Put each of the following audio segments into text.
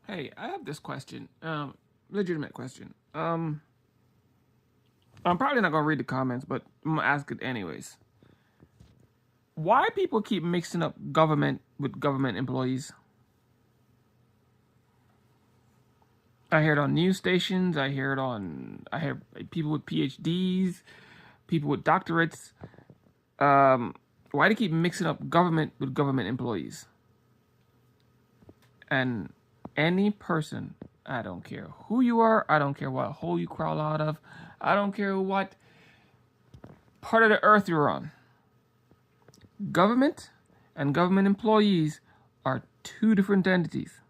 Hey, I have this question. Legitimate question. I'm probably not gonna read the comments, but I'm gonna ask it anyways. Why people keep mixing up government with government employees? I hear it on news stations. I hear people with PhDs, people with doctorates. Um, why do they keep mixing up government with government employees? And any person, I don't care who you are, I don't care what hole you crawl out of, I don't care what part of the earth you're on. Government and government employees are two different entities.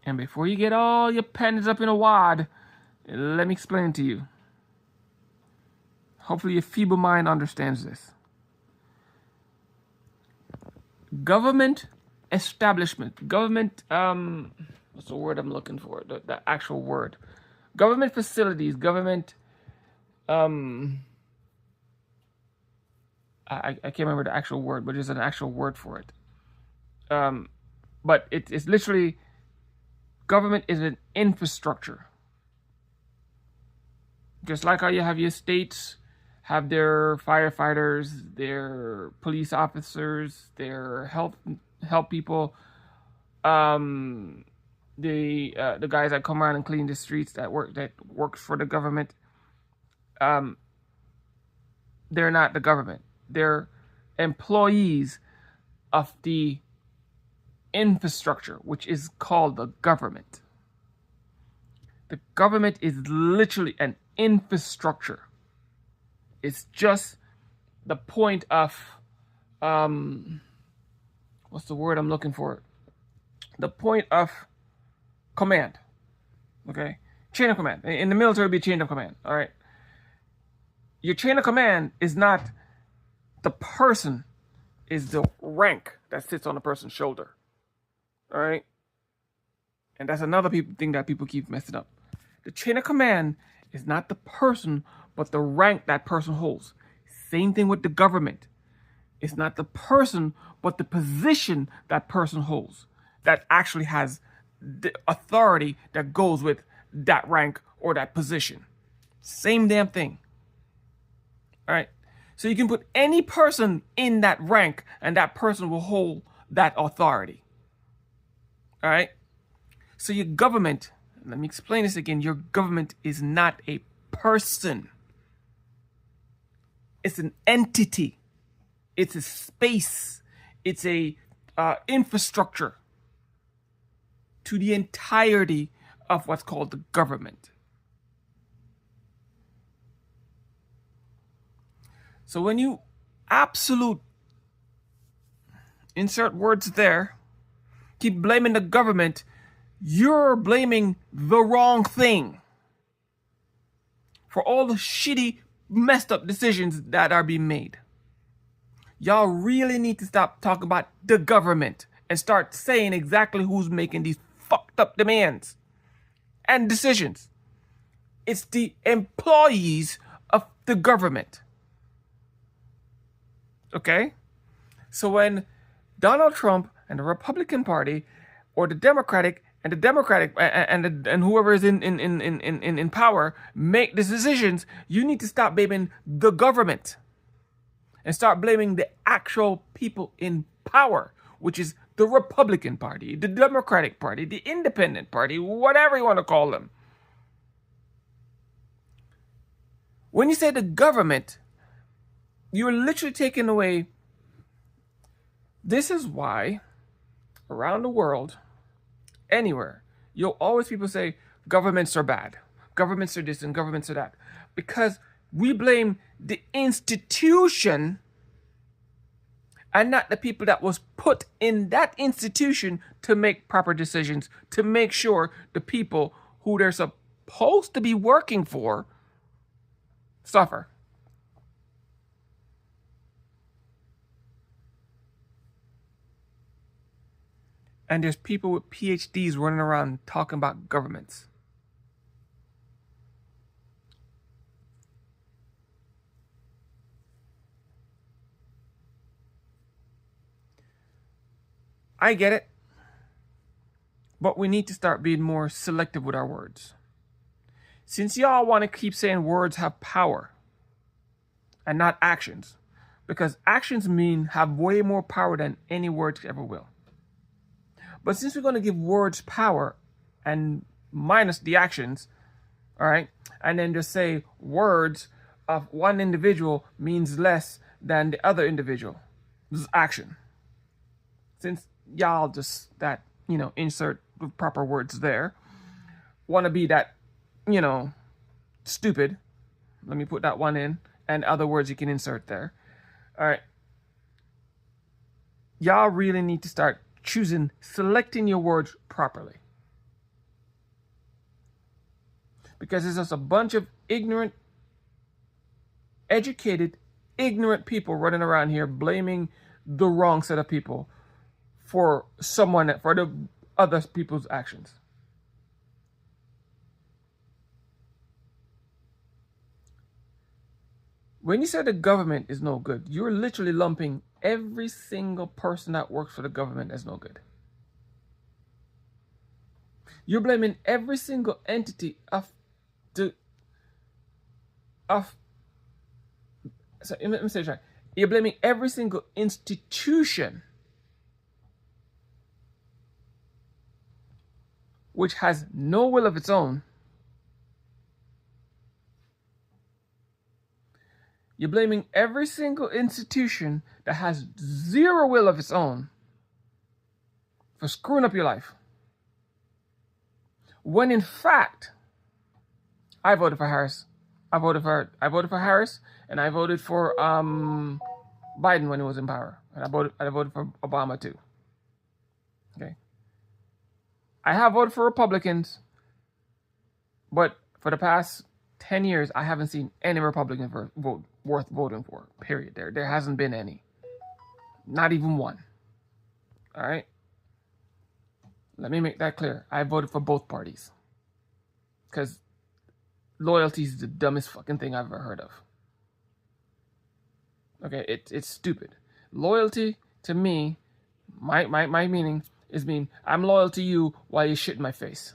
And before you get all your pennies up in a wad, let me explain to you. Hopefully, your feeble mind understands this. Government establishment, government, what's the word I'm looking for? The actual word. Government facilities, government, um, I can't remember the actual word, but there's an actual word for it. Um, but it's literally government is an infrastructure. Just like how you have your states have their firefighters, their police officers, their health people, um, the guys that come around and clean the streets that work for the government. Um, they're not the government. They're employees of the infrastructure, which is called the government. The government is literally an infrastructure. It's just the point of what's the word I'm looking for? The point of command. Okay, chain of command. In the military, it'd be chain of command. All right. Your chain of command is not the person, is the rank that sits on the person's shoulder. All right. And that's another thing that people keep messing up. The chain of command is not the person, but the rank that person holds. Same thing with the government. It's not the person, but the position that person holds that actually has the authority that goes with that rank or that position. Same damn thing. All right. So you can put any person in that rank and that person will hold that authority. All right. So your government, let me explain this again. Your government is not a person, it's an entity, it's a space, it's a infrastructure to the entirety of what's called the government. So when you absolute insert words there, keep blaming the government, you're blaming the wrong thing for all the shitty, messed up decisions that are being made. Y'all really need to stop talking about the government and start saying exactly who's making these fucked up demands and decisions. It's the employees of the government. Okay? So when Donald Trump and the Republican Party or the Democratic and whoever is in power make these decisions, you need to stop blaming the government and start blaming the actual people in power, which is the Republican Party, the Democratic Party, the Independent Party, whatever you want to call them. When you say the government, you're literally taking away. This is why around the world, anywhere, you'll always people say governments are bad, governments are this and governments are that, because we blame the institution and not the people that was put in that institution to make proper decisions, to make sure the people who they're supposed to be working for suffer. And there's people with PhDs running around talking about governments. I get it. But we need to start being more selective with our words. Since y'all want to keep saying words have power and not actions, because actions mean have way more power than any words ever will. But since we're going to give words power and minus the actions, all right, and then just say words of one individual means less than the other individual, this is action. Since y'all just that, insert the proper words there, want to be that, stupid, let me put that one in, and other words you can insert there. All right. Y'all really need to start selecting your words properly. Because there's just a bunch of educated, ignorant people running around here blaming the wrong set of people for the other people's actions. When you say the government is no good, you're literally lumping every single person that works for the government as no good. You're blaming every single entity let me say it right. You're blaming every single institution which has no will of its own. You're blaming every single institution that has zero will of its own for screwing up your life. When in fact, I voted for Harris. I voted for Harris, and I voted for Biden when he was in power, and I voted for Obama too. Okay. I have voted for Republicans, but for the past 10 years, I haven't seen any Republican worth voting for. Period. There hasn't been any. Not even one. All right. Let me make that clear. I voted for both parties. Because loyalty is the dumbest fucking thing I've ever heard of. Okay, it's stupid. Loyalty to me, my meaning is I'm loyal to you while you shit in my face.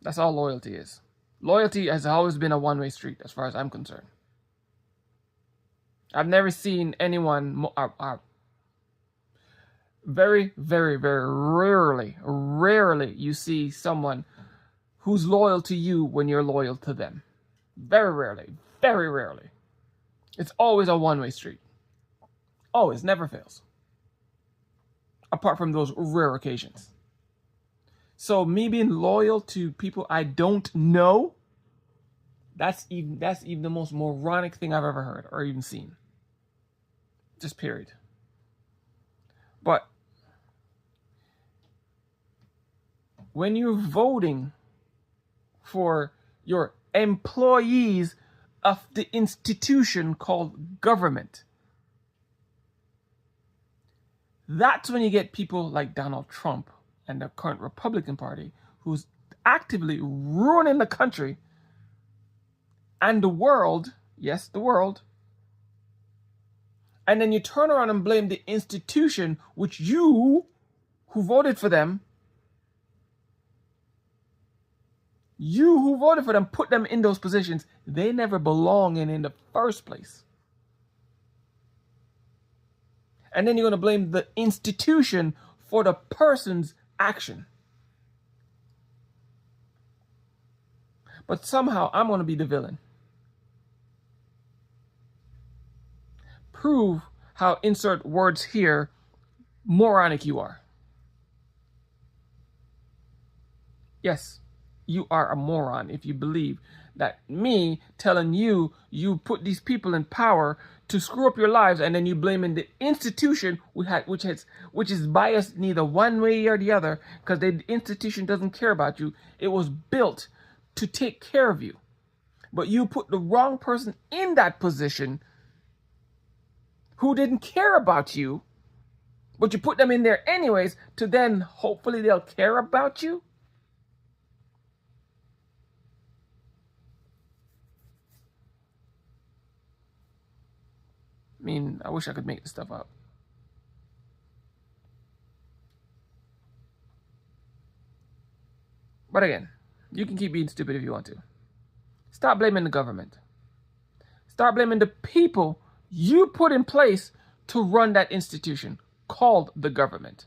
That's all loyalty is. Loyalty has always been a one-way street as far as I'm concerned. I've never seen anyone very, very, very rarely you see someone who's loyal to you when you're loyal to them. Very rarely. It's always a one-way street. Always, never fails. Apart from those rare occasions. So me being loyal to people I don't know, that's even the most moronic thing I've ever heard or even seen. Just period. But when you're voting for your employees of the institution called government, that's when you get people like Donald Trump and the current Republican Party who's actively ruining the country and the world, yes, the world, and then you turn around and blame the institution which you, who voted for them, put them in those positions they never belong in the first place. And then you're going to blame the institution for the person's action. But somehow I'm going to be the villain. Prove how insert words here moronic you are. Yes, you are a moron if you believe that me telling you put these people in power to screw up your lives, and then you blaming the institution which is biased neither one way or the other, because the institution doesn't care about you. It was built to take care of you, but you put the wrong person in that position who didn't care about you, but you put them in there anyways to then hopefully they'll care about you. I mean, I wish I could make this stuff up. But again, you can keep being stupid if you want to. Stop blaming the government. Start blaming the people you put in place to run that institution called the government.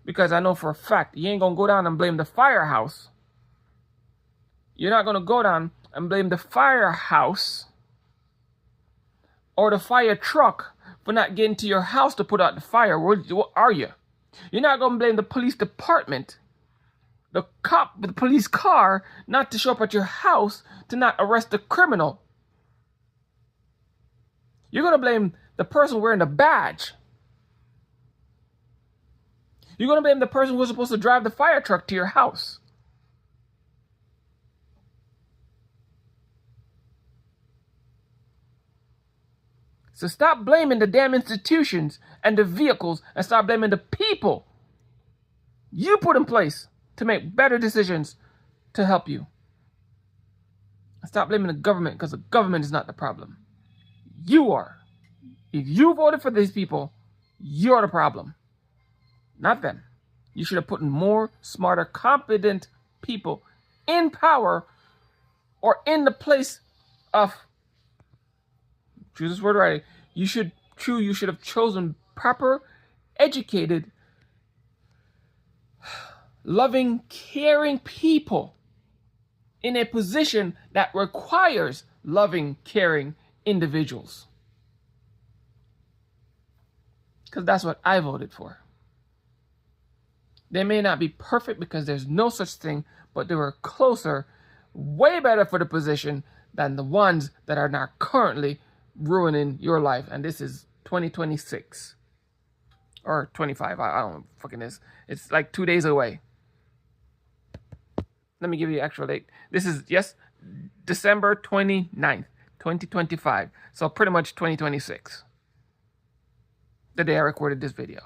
Because I know for a fact you ain't going to go down and blame the firehouse. You're not going to go down and blame the firehouse or the fire truck for not getting to your house to put out the fire. What are you? You're not going to blame the police department, the cop with the police car, not to show up at your house to not arrest the criminal. You're going to blame the person wearing the badge. You're going to blame the person who's supposed to drive the fire truck to your house. So stop blaming the damn institutions and the vehicles and start blaming the people you put in place to make better decisions to help you. And stop blaming the government, because the government is not the problem. You are. If you voted for these people, you're the problem, not them. You should have put more smarter, competent people in power or in the place of, choose this word right, you should have chosen proper, educated, loving, caring people in a position that requires loving, caring individuals. Because that's what I voted for. They may not be perfect because there's no such thing, but they were closer, way better for the position than the ones that are now currently ruining your life. And this is 2026 or 25. I don't know, fucking this. It's like 2 days away. Let me give you the actual date. This is, yes, December 29th, 2025. So pretty much 2026. The day I recorded this video.